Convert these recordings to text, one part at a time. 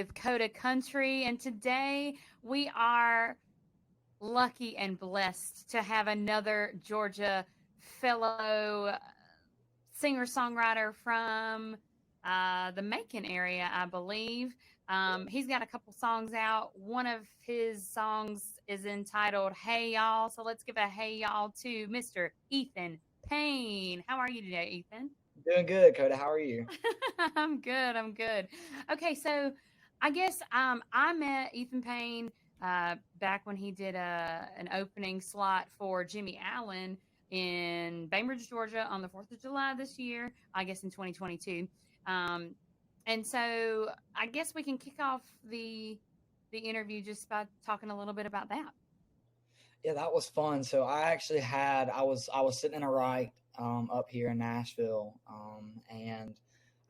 with Coda Country, and today we are lucky and blessed to have another Georgia fellow singer-songwriter from the Macon area, I believe. He's got a couple songs out. One of his songs is entitled Hey Y'all. So let's give a hey y'all to Mr. Ethan Payne. How are you today, Ethan? Doing good, Coda. How are you? I'm good. I'm good. Okay, so I guess I met Ethan Payne back when he did an opening slot for Jimmie Allen in Bainbridge, Georgia on the 4th of July this year, I guess in 2022. And so I guess we can kick off the interview just by talking a little bit about that. Yeah, that was fun. So I was sitting in a right up here in Nashville, and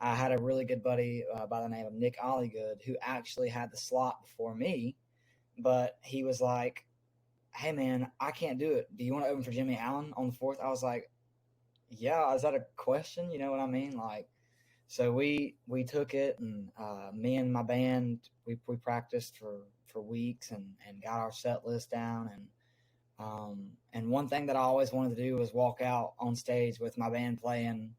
I had a really good buddy by the name of Nick Ollygood who actually had the slot before me, but he was like, "Hey man, I can't do it. Do you want to open for Jimmie Allen on the 4th?" I was like, "Yeah, is that a question? You know what I mean?" Like, so we took it, and me and my band we practiced for weeks and got our set list down, and one thing that I always wanted to do was walk out on stage with my band playing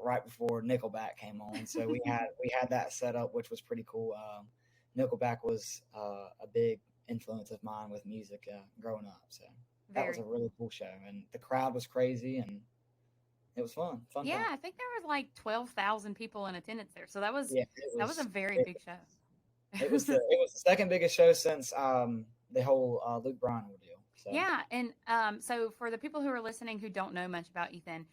right before Nickelback came on. So we had that set up, which was pretty cool. Nickelback was a big influence of mine with music growing up. So that was a really cool show, and the crowd was crazy, and it was fun. Yeah, time. I think there was like 12,000 people in attendance there, so that was a very big show. It was the second biggest show since the whole Luke Bryan ordeal. So. Yeah, and so for the people who are listening who don't know much about Ethan,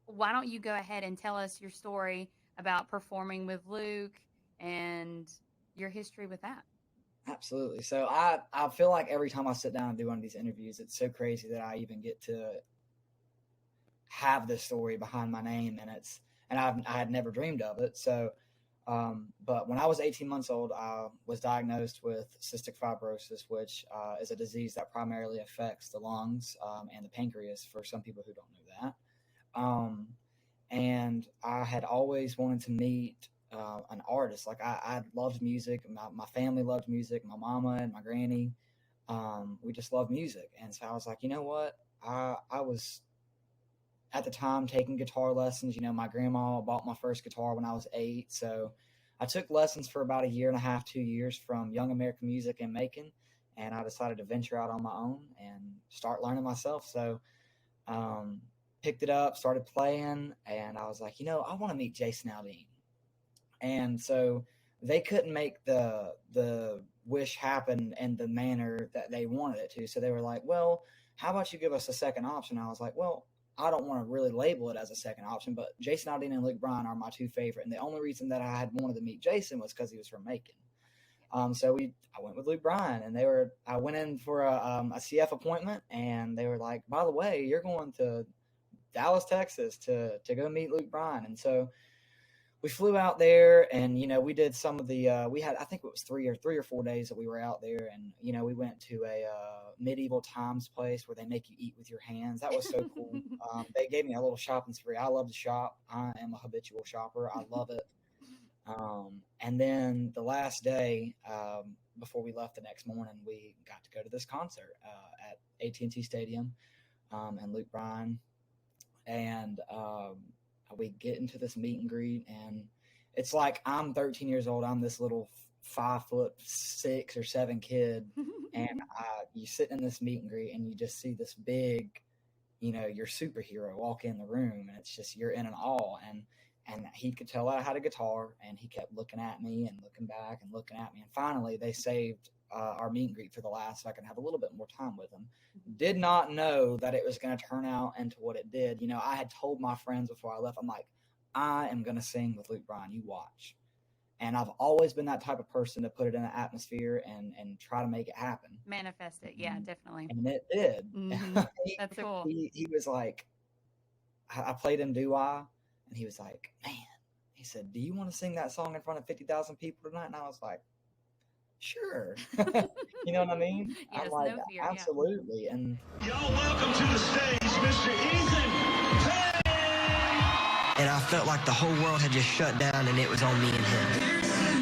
why don't you go ahead and tell us your story about performing with Luke and your history with that? Absolutely. So I feel like every time I sit down and do one of these interviews, it's so crazy that I even get to have this story behind my name, and I had never dreamed of it. So, but when I was 18 months old, I was diagnosed with cystic fibrosis, which is a disease that primarily affects the lungs and the pancreas for some people who don't know that. And I had always wanted to meet an artist. Like I loved music. My family loved music. My mama and my granny, we just loved music. And so I was like, you know what? I was at the time taking guitar lessons. You know, my grandma bought my first guitar when I was 8. So I took lessons for about a year and a half, 2 years from Young American Music in Macon. And I decided to venture out on my own and start learning myself. So picked it up, started playing, and I was like, you know, I want to meet Jason Aldean. And so they couldn't make the wish happen in the manner that they wanted it to. So they were like, well, how about you give us a second option? I was like, well, I don't want to really label it as a second option, but Jason Aldean and Luke Bryan are my two favorite. And the only reason that I had wanted to meet Jason was because he was from Macon. So I went with Luke Bryan, and I went in for a CF appointment, and they were like, by the way, you're going to Dallas, Texas to go meet Luke Bryan. And so we flew out there, and, you know, we did some of the, we had, I think it was 3 or 4 days that we were out there. And, you know, we went to a medieval times place where they make you eat with your hands. That was so cool. They gave me a little shopping spree. I love to shop. I am a habitual shopper. I love it. And then the last day, before we left the next morning, we got to go to this concert at AT&T Stadium, and Luke Bryan. And we get into this meet and greet, and it's like I'm 13 years old. I'm this little 5'6" or 7" kid, and you sit in this meet and greet, and you just see this big, you know, your superhero walk in the room, and it's just you're in an awe. And he could tell I had a guitar, and he kept looking at me and looking back and looking at me. And finally, they saved our meet and greet for the last so I can have a little bit more time with him. Did not know that it was going to turn out into what it did. You know, I had told my friends before I left, I'm like, I am going to sing with Luke Bryan. You watch. And I've always been that type of person to put it in an atmosphere and try to make it happen. Manifest it. Yeah, definitely. And it did. Mm-hmm. That's cool. He was like, I played him Do I? And he was like, man, he said, do you want to sing that song in front of 50,000 people tonight? And I was like, sure. You know what I mean? Yes, I'm like, no fear, absolutely. Yeah. And y'all welcome to the stage, Mr. Ethan Payne. And I felt like the whole world had just shut down, and it was on me and him.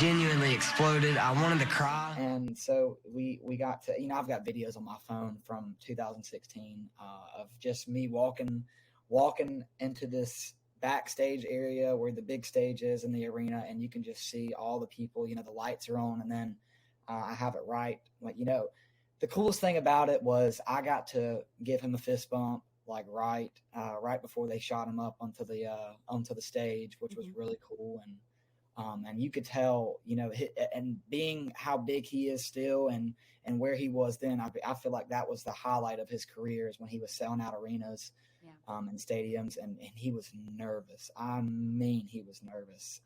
genuinely exploded. I wanted to cry. And so we got to, I've got videos on my phone from 2016 of just me walking into this backstage area where the big stage is in the arena, and you can just see all the people, the lights are on, and then I have it right. Like, the coolest thing about it was I got to give him a fist bump, like right before they shot him up onto the stage, which was really cool. And you could tell, and being how big he is still and where he was then, I feel like that was the highlight of his career, is when he was selling out arenas and stadiums, and he was nervous. I mean, he was nervous.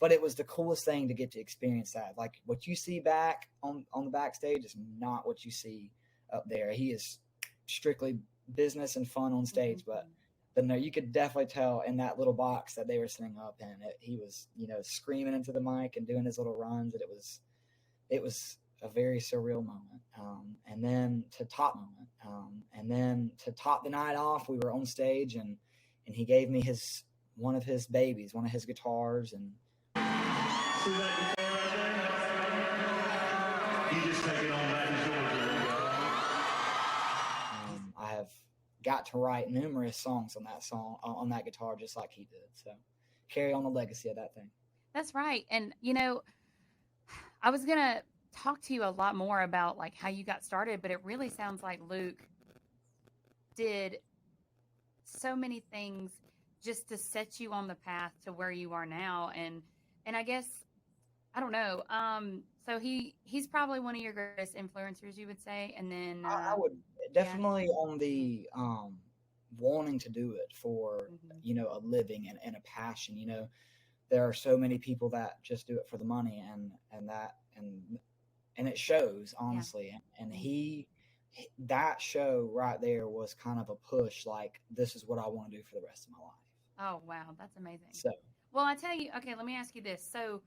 But it was the coolest thing to get to experience that. Like, what you see back on the backstage is not what you see up there. He is strictly business and fun on stage, but no, you could definitely tell in that little box that they were sitting up in, he was, screaming into the mic and doing his little runs. And it was a very surreal moment. And then to top the night off, we were on stage, and he gave me one of his babies, one of his guitars, and See that guitar right there? You just take it on back to Georgia. I have got to write numerous songs on that guitar, just like he did. So carry on the legacy of that thing. That's right. And, I was going to talk to you a lot more about like how you got started, but it really sounds like Luke did so many things just to set you on the path to where you are now. And I guess, I don't know. So he's probably one of your greatest influencers, you would say. And then I would definitely on the wanting to do it for a living and a passion. There are so many people that just do it for the money, and it shows, honestly. And that show right there was kind of a push, like, this is what I want to do for the rest of my life. Oh wow, that's amazing. So, well, I tell you, okay, let me ask you this. So,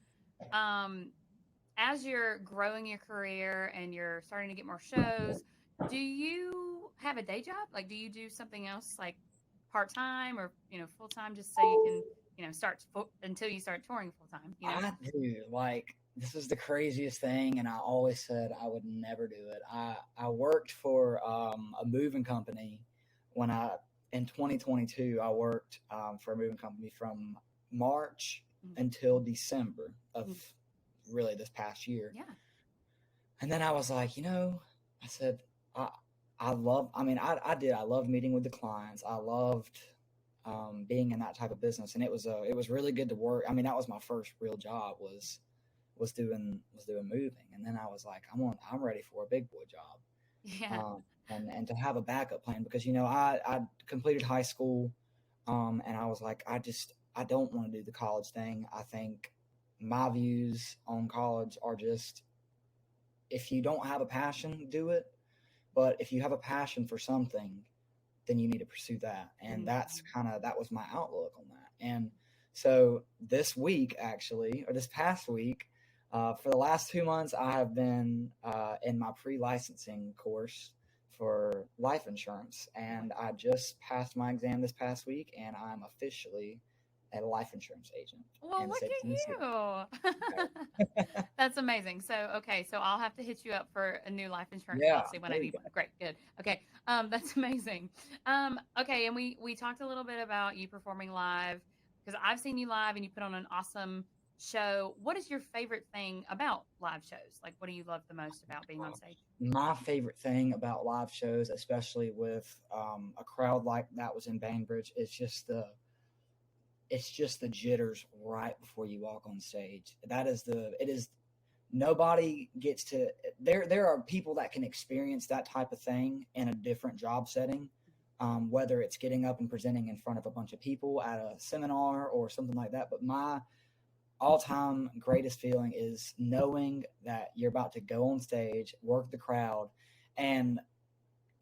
as you're growing your career and you're starting to get more shows, do you have a day job? Like, do you do something else, like part-time or, full time, just so you can, start until you start touring full time? I do. Like, this is the craziest thing, and I always said I would never do it. I worked for a moving company in 2022. I worked for a moving company from March until December of really this past year. Yeah. And then I was like, I said, I loved meeting with the clients. I loved being in that type of business, and it was really good to work. I mean, that was my first real job was doing moving. And then I was like, I'm ready for a big boy job. Yeah. And to have a backup plan, because, I completed high school, and I was like, I don't want to do the college thing. I think my views on college are just, if you don't have a passion, do it. But if you have a passion for something, then you need to pursue that. And that was my outlook on that. And so this past week, for the last 2 months, I have been in my pre-licensing course for life insurance. And I just passed my exam this past week, and I'm officially a life insurance agent. Well, look at you. That's amazing. So I'll have to hit you up for a new life insurance policy when I need one. Great, good. Okay, that's amazing. Okay, and we talked a little bit about you performing live, because I've seen you live and you put on an awesome show. What is your favorite thing about live shows? Like, what do you love the most about being on stage? My favorite thing about live shows, especially with a crowd like that was in Bainbridge, it's just the jitters right before you walk on stage. Nobody gets to, there are people that can experience that type of thing in a different job setting, whether it's getting up and presenting in front of a bunch of people at a seminar or something like that. But my all-time greatest feeling is knowing that you're about to go on stage, work the crowd, and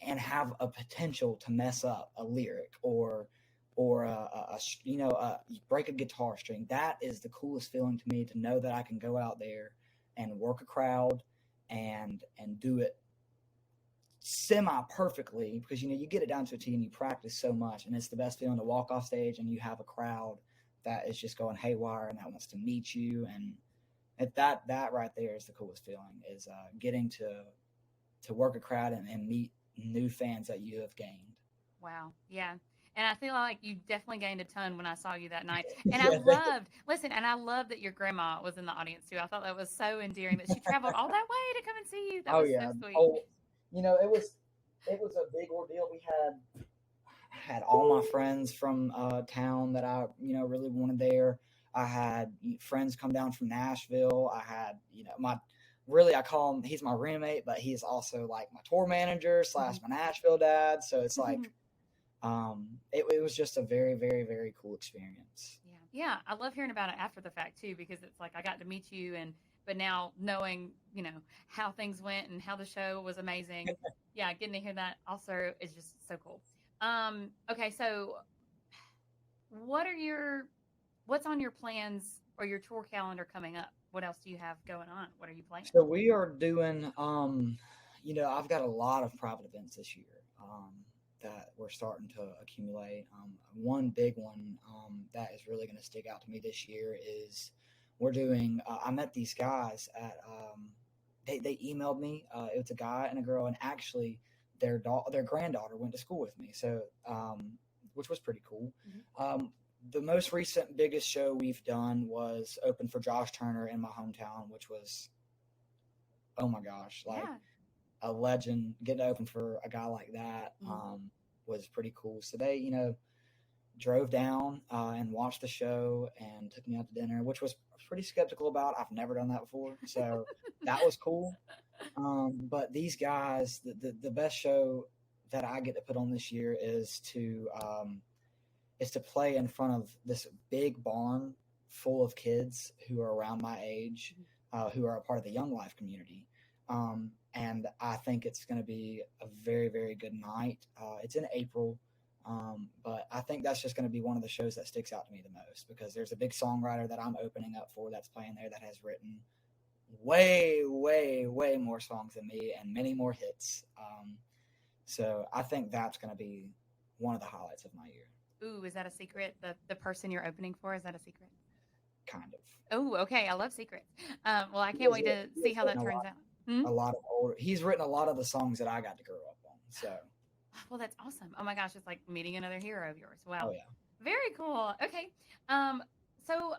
have a potential to mess up a lyric or break a guitar string. That is the coolest feeling to me, to know that I can go out there and work a crowd and do it semi perfectly, because you get it down to a T and you practice so much, and it's the best feeling to walk off stage and you have a crowd that is just going haywire and that wants to meet you, that right there is the coolest feeling, is getting to work a crowd and meet new fans that you have gained. Wow. Yeah. And I feel like you definitely gained a ton when I saw you that night. And I Yeah, loved that your grandma was in the audience too. I thought that was so endearing that she traveled all that way to come and see you. That oh was so yeah. sweet. Oh, it was a big ordeal. We had all my friends from town that I really wanted there. I had friends come down from Nashville. I had I call him, he's my roommate, but he's also like my tour manager / my Nashville dad. So it's like it was just a very, very, very cool experience. Yeah. Yeah. I love hearing about it after the fact too, because it's like I got to meet you but now knowing, how things went and how the show was amazing. Yeah, getting to hear that also is just so cool. Okay, so what's on your plans or your tour calendar coming up? What else do you have going on? What are you playing? So we are doing, I've got a lot of private events this year that we're starting to accumulate. One big one that is really going to stick out to me this year is we're doing. I met these guys at. They emailed me. It was a guy and a girl, and actually their granddaughter went to school with me. So, which was pretty cool. The most recent biggest show we've done was open for Josh Turner in my hometown, which was, oh my gosh, like a legend. Getting to open for a guy like that was pretty cool. So they, drove down and watched the show and took me out to dinner, which was pretty skeptical about. I've never done that before, so that was cool. But these guys, the best show that I get to put on this year is to play in front of this big barn full of kids who are around my age, who are a part of the Young Life community. And I think it's going to be a very, very good night. It's in April. But I think that's just going to be one of the shows that sticks out to me the most, because there's a big songwriter that I'm opening up for that's playing there that has written way, way, way more songs than me and many more hits. So I think that's going to be one of the highlights of my year. Ooh, is that a secret? The person you're opening for, is that a secret? Kind of. Oh, okay. I love secrets. Well, I can't wait to see how that turns out. A lot of he's written a lot of the songs that I got to grow up on. So. Well, that's awesome. Oh my gosh, it's like meeting another hero of yours. Wow. Oh yeah. Very cool. Okay. So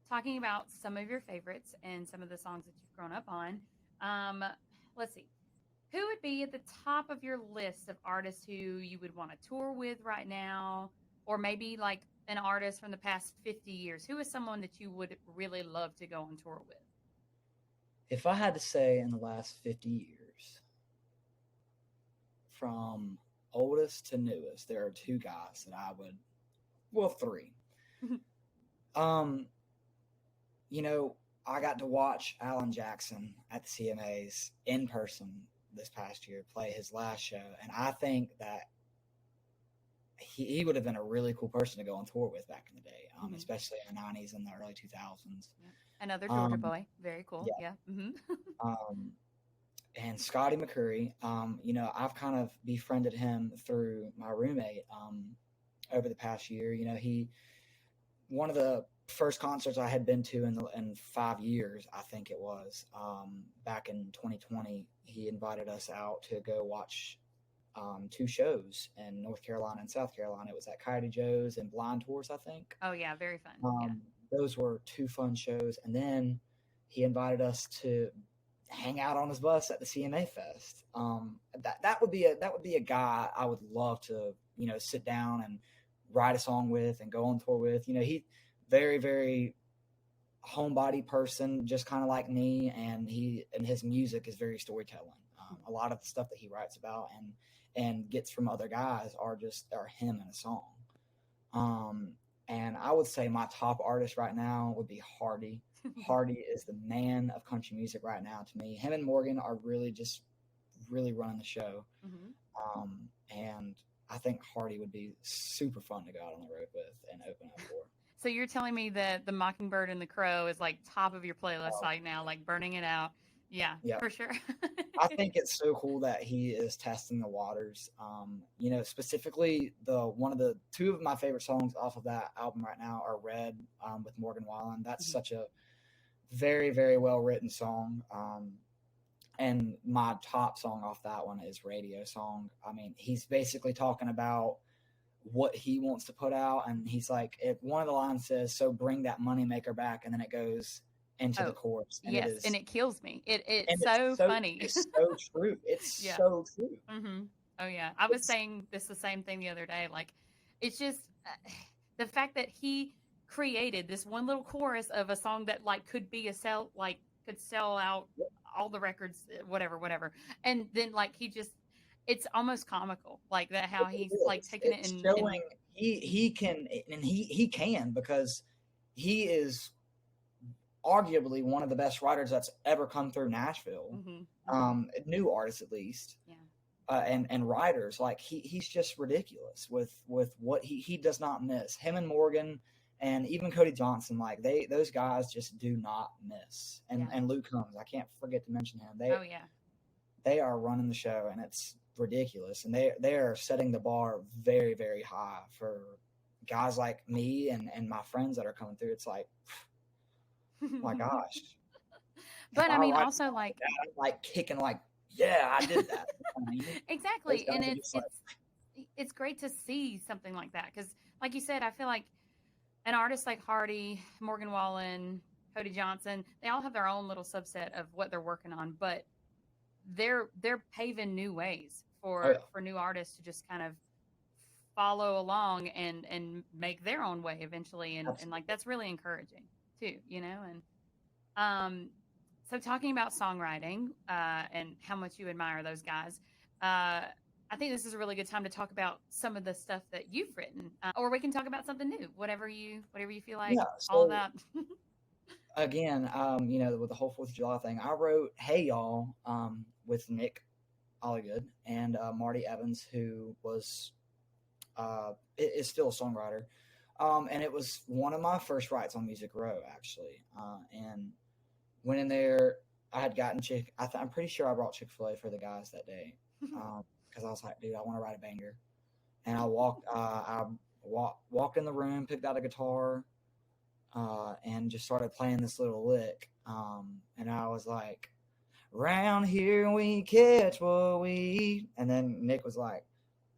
talking about some of your favorites and some of the songs that you've grown up on, let's see. Who would be at the top of your list of artists who you would want to tour with right now? Or maybe like an artist from the past 50 years? Who is someone that you would really love to go on tour with? If I had to say in the last 50 years, from oldest to newest, there are two guys that I would, well, three. I got to watch Alan Jackson at the CMAs in person this past year play his last show, and I think that he would have been a really cool person to go on tour with back in the day, especially in the 90s and the early 2000s. Yeah. Another Georgia boy. Very cool. Yeah. And Scotty McCurry, I've kind of befriended him through my roommate over the past year. One of the first concerts I had been to in 5 years, I think it was, back in 2020, he invited us out to go watch 2 shows in North Carolina and South Carolina. It was at Coyote Joe's and Blind Tours, I think. Oh, yeah, very fun. Those were 2 fun shows. And then he invited us to hang out on his bus at the CMA Fest. That would be a guy I would love to, sit down and write a song with and go on tour with. He very, very homebody person, just kind of like me, and his music is very storytelling. A lot of the stuff that he writes about and gets from other guys are him in a song. And I would say my top artist right now would be Hardy. Hardy is the man of country music right now to me. Him and Morgan are really running the show. And I think Hardy would be super fun to go out on the road with and open up for. So you're telling me that the Mockingbird and the Crow is like top of your playlist right now, like burning it out. Yeah, for sure. I think it's so cool that he is testing the waters. Specifically two of my favorite songs off of that album right now are Red with Morgan Wallen. That's such a very, very well written song. And my top song off that one is Radio Song. I mean, he's basically talking about what he wants to put out, and he's like, one of the lines says, "So bring that moneymaker back," and then it goes into the chorus, and yes, and it kills me. It's and so funny. It's so true. It's so true. Mm-hmm. Oh yeah, I was saying the same thing the other day. Like, it's just the fact that he created this one little chorus of a song that like could sell out all the records, whatever, and then like it's almost comical, like that how he's like taking it and showing he can, and he can, because he is arguably one of the best writers that's ever come through Nashville. New artists at least. Yeah. And writers, like he's just ridiculous with what he does not miss. Him and Morgan and even Cody Johnson, like those guys just do not miss. And Luke Combs, I can't forget to mention him. They are running the show, and it's ridiculous. And they are setting the bar very, very high for guys like me and my friends that are coming through. It's like, my gosh. But I mean, also like that, I'm like kicking, like, yeah, I did that. Exactly. And it's great to see something like that, because like you said, I feel like an artist like Hardy, Morgan Wallen, Cody Johnson, they all have their own little subset of what they're working on, but they're paving new ways for new artists to just kind of follow along and make their own way eventually, and like that's really encouraging too, and so talking about songwriting and how much you admire those guys, I think this is a really good time to talk about some of the stuff that you've written, or we can talk about something new, whatever you feel like. All about. Again, with the whole 4th of July thing, I wrote "Hey Y'all" with Nick Olligood and Marty Evans, who is still a songwriter, and it was one of my first writes on Music Row, actually, and went in there. I had gotten I'm pretty sure I brought Chick-fil-A for the guys that day, because I was like, dude, I want to write a banger. And I walked in the room, picked out a guitar, and just started playing this little lick. And I was like, "Round here we catch what we eat." And then Nick was like,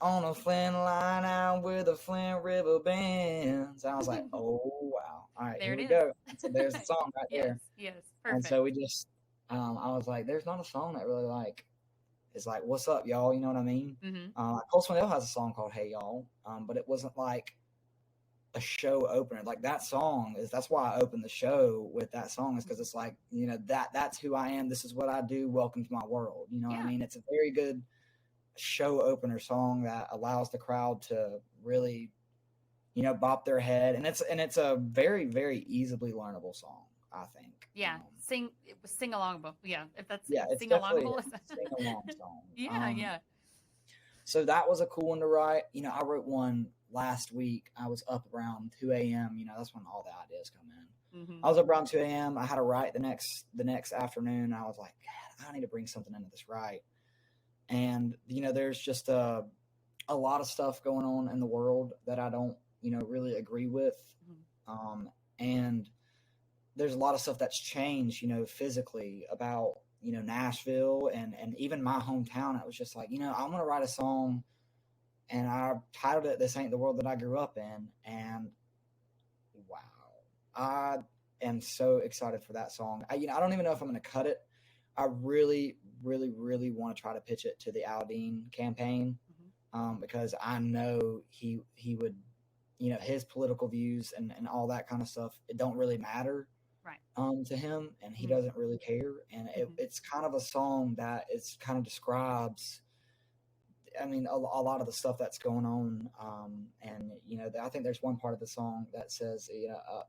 "On a Flint line out where the Flint River bends." And I was like, "Oh wow! All right, here we go." So there's the song right there. Yes, perfect. And so we just, I was like, "There's not a song that really like is like, what's up, y'all?" You know what I mean? Cole Swindell has a song called "Hey Y'all," but it wasn't like a show opener. Like that's why I opened the show with that song, is because it's like, that's who I am. This is what I do. Welcome to my world. You know what I mean? It's a very good show opener song that allows the crowd to really, bop their head, and it's a very, very easily learnable song, I think. Yeah, sing along, if that's it's sing definitely along. a sing along song. Yeah. So that was a cool one to write. I wrote one last week. I was up around 2 a.m. That's when all the ideas come in. I was up around 2 a.m. I had to write the next afternoon. I was like, God, I need to bring something into this write. And, there's just a lot of stuff going on in the world that I don't, really agree with. And there's a lot of stuff that's changed, physically about, Nashville and even my hometown. I was just like, I'm going to write a song, and I titled it "This Ain't the World That I Grew Up In." And wow, I am so excited for that song. I don't even know if I'm going to cut it. I really, really, really want to try to pitch it to the Aldean campaign, because I know he would, his political views and all that kind of stuff, it don't really matter to him, and he doesn't really care. And it's kind of a song that kind of describes, I mean, a lot of the stuff that's going on. And, I think there's one part of the song that says,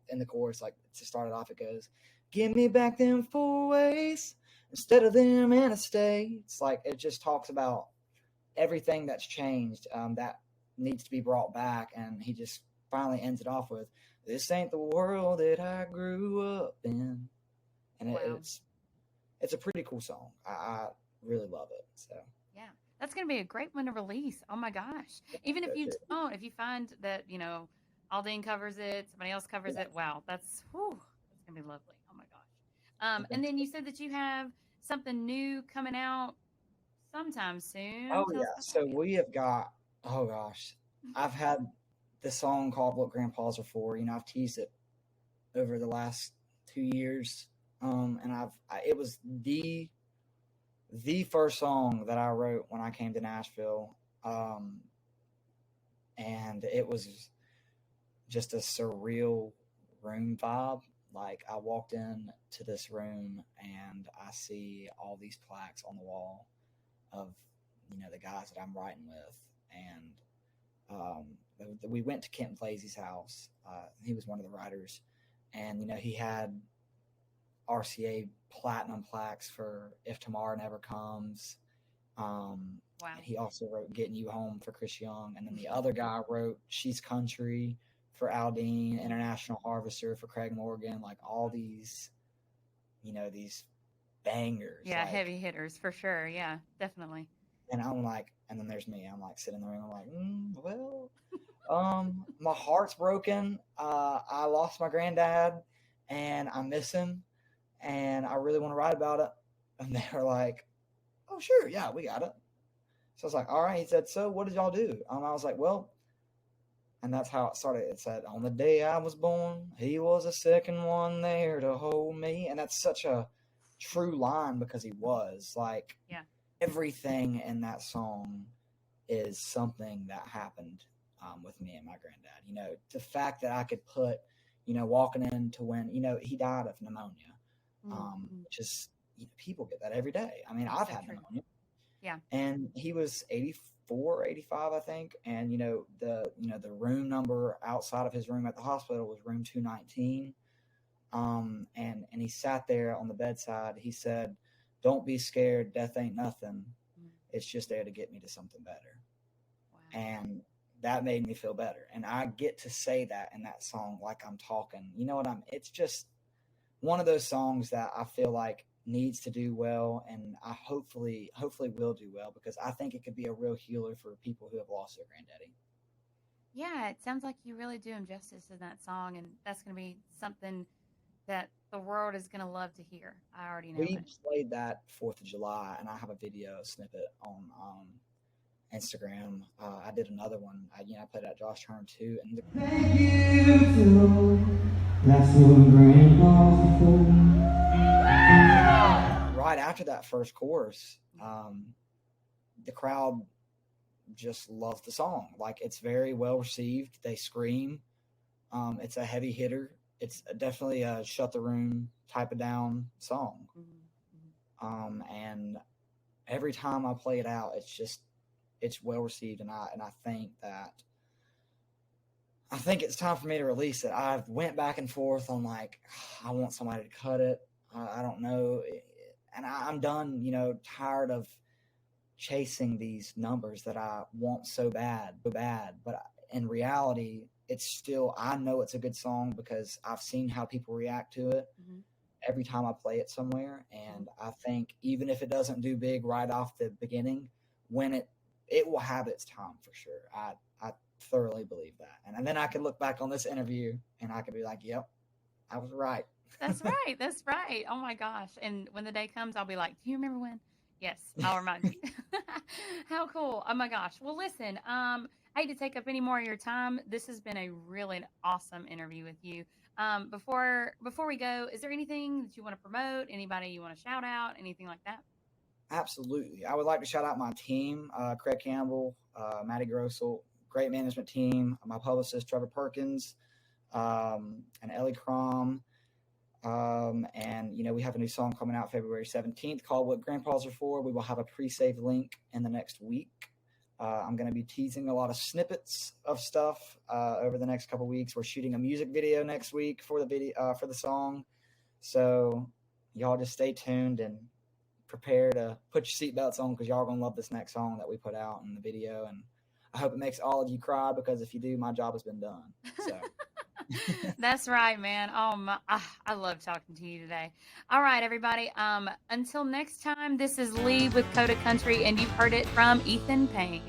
in the chorus, like to start it off, it goes, "Give me back them 4 ways instead of them interstates." Like, it just talks about everything that's changed, that needs to be brought back. And he just finally ends it off with, "This ain't the world that I grew up in." And it's a pretty cool song. I really love it. So yeah, that's going to be a great one to release. Oh my gosh. Even if you don't, if you find that, Aldean covers it, somebody else covers it. Wow. That's going to be lovely. Oh my gosh. And then you said that you have something new coming out sometime soon. Oh Tell us yeah. about So that. we have got. Oh gosh, I've had this song called "What Grandpas Are For." I've teased it over the last 2 years, and it was the first song that I wrote when I came to Nashville, and it was just a surreal room vibe. Like I walked in to this room and I see all these plaques on the wall of the guys that I'm writing with, and we went to Kent Blazy's house. He was one of the writers, and he had RCA platinum plaques for "If Tomorrow Never Comes." Wow. And he also wrote "Getting You Home" for Chris Young, and then the other guy wrote "She's Country" for Aldine, "International Harvester" for Craig Morgan. Like all these, these bangers. Yeah, like, heavy hitters for sure. Yeah, definitely. And I'm like, and then there's me. I'm like sitting in the room. I'm like, well, my heart's broken. I lost my granddad, and I miss him, and I really want to write about it. And they were like, oh, sure, yeah, we got it. So I was like, all right. He said, so what did y'all do? I was like, well, and that's how it started. It said, on the day I was born, he was the second one there to hold me. And that's such a true line because he was. Like, Yeah. everything in that song is something that happened with me and my granddad. The fact that I could put, walking into when, he died of pneumonia, which is, people get that every day. I mean, I've had pneumonia. Yeah. And he was 84, 85, I think. And, the room number outside of his room at the hospital was room 219. And he sat there on the bedside. He said, don't be scared. Death ain't nothing. It's just there to get me to something better. Wow. And that made me feel better. And I get to say that in that song like I'm talking. You know what it's just one of those songs that I feel like needs to do well, and I hopefully will do well, because I think it could be a real healer for people who have lost their granddaddy. Yeah, it sounds like you really do him justice in that song, and that's going to be something that the world is going to love to hear. I already know We it. played that 4th of July, and I have a video snippet on Instagram. I did another one. I played at Josh Turner too, and thank you. That's what Grandpa's for. Right after that first chorus, the crowd just loves the song. Like, it's very well received. They scream. It's a heavy hitter. It's definitely a shut the room type of down song. And every time I play it out, it's well received, and I think it's time for me to release it. I've went back and forth on like, I want somebody to cut it. I don't know, and I'm done. Tired of chasing these numbers that I want so bad. But in reality, it's still, I know it's a good song because I've seen how people react to it every time I play it somewhere. And I think even if it doesn't do big right off the beginning, when it will have its time for sure. I thoroughly believe that. And then I can look back on this interview and I can be like, yep, I was right. That's right. That's right. Oh my gosh. And when the day comes, I'll be like, do you remember when? Yes, I'll remind you. How cool. Oh my gosh. Well, listen, I hate to take up any more of your time. This has been a really awesome interview with you. Before we go, is there anything that you want to promote? Anybody you want to shout out? Anything like that? Absolutely. I would like to shout out my team, Craig Campbell, Maddie Grossel, great management team, my publicist, Trevor Perkins, and Ellie Crom. And we have a new song coming out February 17th called What Grandpas Are For. We will have a pre-save link in the next week. I'm going to be teasing a lot of snippets of stuff over the next couple weeks. We're shooting a music video next week for the song. So y'all just stay tuned and prepare to put your seatbelts on, because y'all are going to love this next song that we put out in the video. And I hope it makes all of you cry, because if you do, my job has been done. So. That's right, man. I love talking to you today. All right, everybody. Until next time, this is Leigh with Coda Country, and you've heard it from Ethan Payne.